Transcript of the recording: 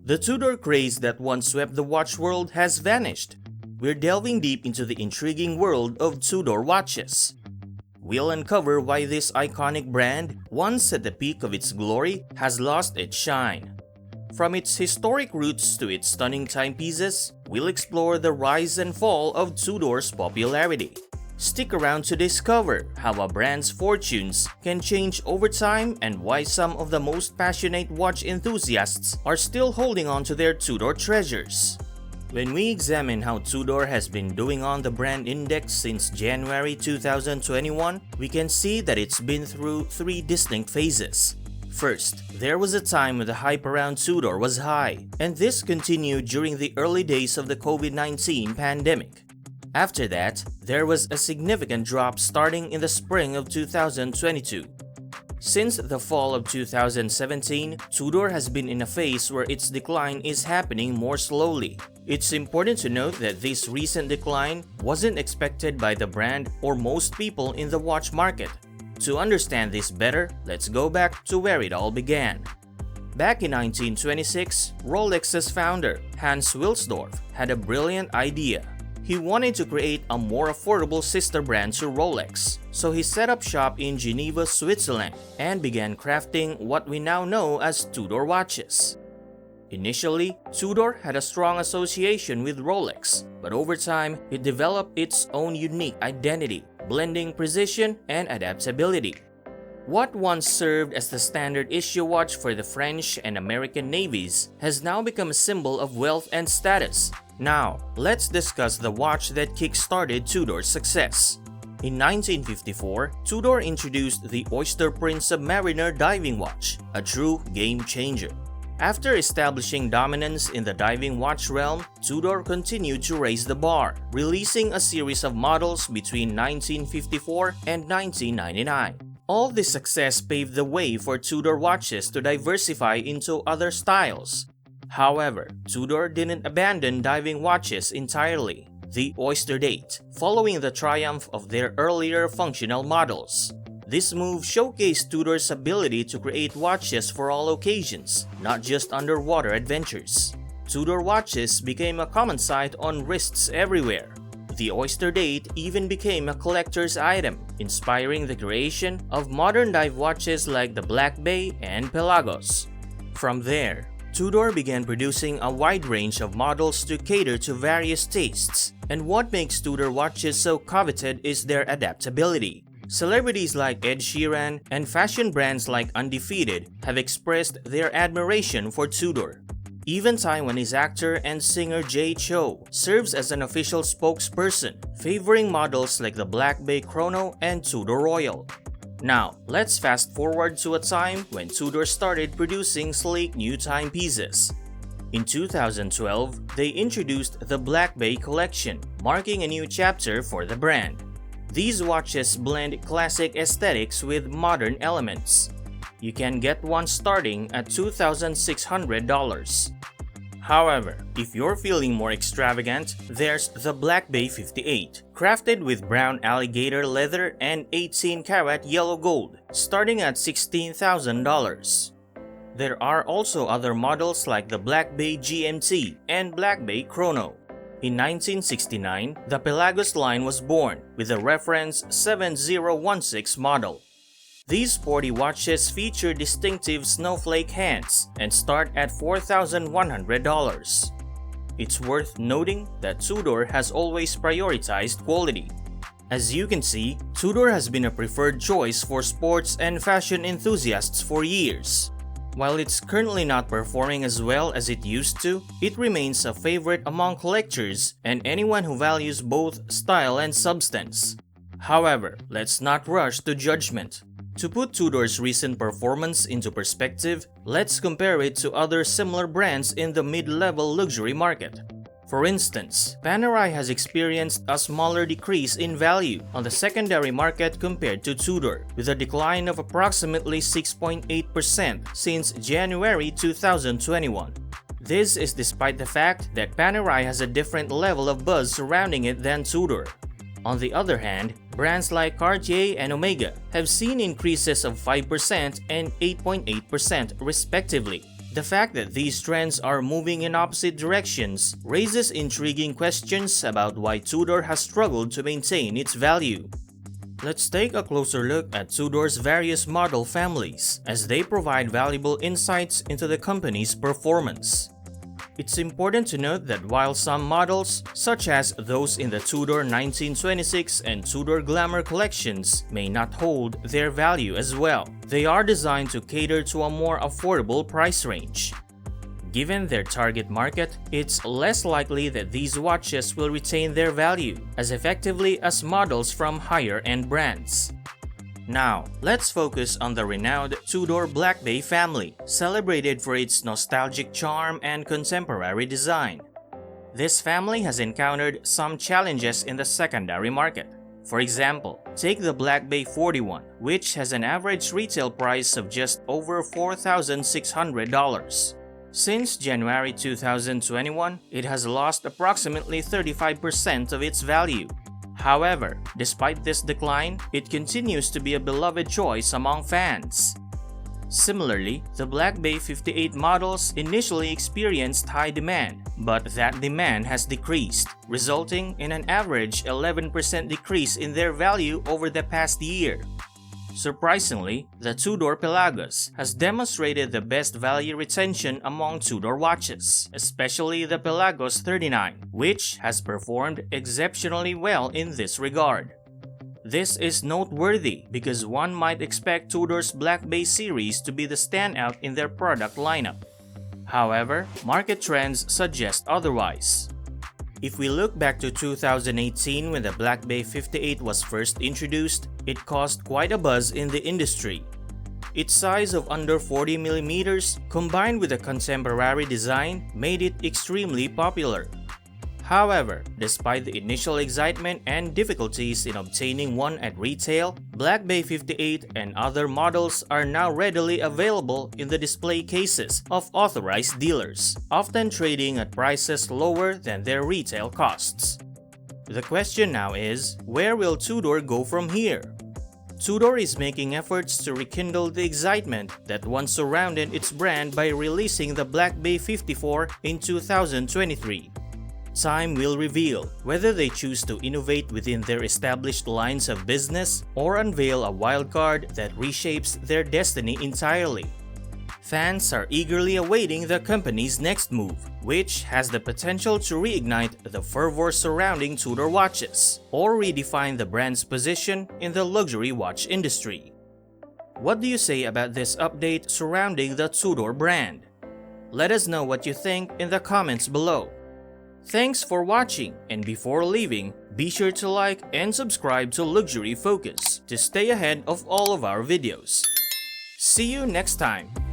The Tudor craze that once swept the watch world has vanished. We're delving deep into the intriguing world of Tudor watches. We'll uncover why this iconic brand, once at the peak of its glory, has lost its shine. From its historic roots to its stunning timepieces, we'll explore the rise and fall of Tudor's popularity. Stick around to discover how a brand's fortunes can change over time and why some of the most passionate watch enthusiasts are still holding on to their Tudor treasures. When we examine how Tudor has been doing on the brand index since January 2021, we can see that it's been through three distinct phases. First, there was a time when the hype around Tudor was high, and this continued during the early days of the COVID-19 pandemic. After that, there was a significant drop starting in the spring of 2022. Since the fall of 2017, Tudor has been in a phase where its decline is happening more slowly. It's important to note that this recent decline wasn't expected by the brand or most people in the watch market. To understand this better, let's go back to where it all began. Back in 1926, Rolex's founder, Hans Wilsdorf, had a brilliant idea. He wanted to create a more affordable sister brand to Rolex, so he set up shop in Geneva, Switzerland, and began crafting what we now know as Tudor watches. Initially, Tudor had a strong association with Rolex, but over time, it developed its own unique identity, blending precision and adaptability. What once served as the standard issue watch for the French and American navies has now become a symbol of wealth and status. Now, let's discuss the watch that kick-started Tudor's success. In 1954, Tudor introduced the Oyster Prince Submariner diving watch, a true game-changer. After establishing dominance in the diving watch realm, Tudor continued to raise the bar, releasing a series of models between 1954 and 1999. All this success paved the way for Tudor watches to diversify into other styles. However, Tudor didn't abandon diving watches entirely. The Oyster date, following the triumph of their earlier functional models. This move showcased Tudor's ability to create watches for all occasions, not just underwater adventures. Tudor watches became a common sight on wrists everywhere. The Oyster date even became a collector's item, inspiring the creation of modern dive watches like the Black Bay and Pelagos. From there, Tudor began producing a wide range of models to cater to various tastes, and what makes Tudor watches so coveted is their adaptability. Celebrities like Ed Sheeran and fashion brands like Undefeated have expressed their admiration for Tudor. Even Taiwanese actor and singer Jay Chou serves as an official spokesperson, favoring models like the Black Bay Chrono and Tudor Royal. Now, let's fast forward to a time when Tudor started producing sleek new timepieces. In 2012, they introduced the Black Bay collection, marking a new chapter for the brand. These watches blend classic aesthetics with modern elements. You can get one starting at $2,600. However, if you're feeling more extravagant, there's the Black Bay 58, crafted with brown alligator leather and 18-karat yellow gold, starting at $16,000. There are also other models like the Black Bay GMT and Black Bay Chrono. In 1969, the Pelagos line was born with the reference 7016 model. These sporty watches feature distinctive snowflake hands and start at $4,100. It's worth noting that Tudor has always prioritized quality. As you can see, Tudor has been a preferred choice for sports and fashion enthusiasts for years. While it's currently not performing as well as it used to, it remains a favorite among collectors and anyone who values both style and substance. However, let's not rush to judgment. To put Tudor's recent performance into perspective, let's compare it to other similar brands in the mid-level luxury market. For instance, Panerai has experienced a smaller decrease in value on the secondary market compared to Tudor, with a decline of approximately 6.8% since January 2021. This is despite the fact that Panerai has a different level of buzz surrounding it than Tudor. On the other hand, brands like Cartier and Omega have seen increases of 5% and 8.8% respectively, The fact that these trends are moving in opposite directions raises intriguing questions about why Tudor has struggled to maintain its value. Let's take a closer look at Tudor's various model families, as they provide valuable insights into the company's performance. It's important to note that while some models, such as those in the Tudor 1926 and Tudor Glamour collections, may not hold their value as well, they are designed to cater to a more affordable price range. Given their target market, it's less likely that these watches will retain their value as effectively as models from higher-end brands. Now, let's focus on the renowned Tudor Black Bay family, celebrated for its nostalgic charm and contemporary design. This family has encountered some challenges in the secondary market. For example, take the Black Bay 41, which has an average retail price of just over $4,600. Since January 2021, it has lost approximately 35% of its value. However, despite this decline, it continues to be a beloved choice among fans. Similarly, the Black Bay 58 models initially experienced high demand, but that demand has decreased, resulting in an average 11% decrease in their value over the past year. Surprisingly, the Tudor Pelagos has demonstrated the best value retention among Tudor watches, especially the Pelagos 39, which has performed exceptionally well in this regard. This is noteworthy because one might expect Tudor's Black Bay series to be the standout in their product lineup. However, market trends suggest otherwise. If we look back to 2018 when the Black Bay 58 was first introduced, it caused quite a buzz in the industry. Its size of under 40mm combined with a contemporary design made it extremely popular. However, despite the initial excitement and difficulties in obtaining one at retail, Black Bay 58 and other models are now readily available in the display cases of authorized dealers, often trading at prices lower than their retail costs. The question now is, where will Tudor go from here? Tudor is making efforts to rekindle the excitement that once surrounded its brand by releasing the Black Bay 54 in 2023. Time will reveal whether they choose to innovate within their established lines of business or unveil a wildcard that reshapes their destiny entirely. Fans are eagerly awaiting the company's next move, which has the potential to reignite the fervor surrounding Tudor watches or redefine the brand's position in the luxury watch industry. What do you say about this update surrounding the Tudor brand? Let us know what you think in the comments below. Thanks for watching, and before leaving, be sure to like and subscribe to Luxury Focus to stay ahead of all of our videos. See you next time!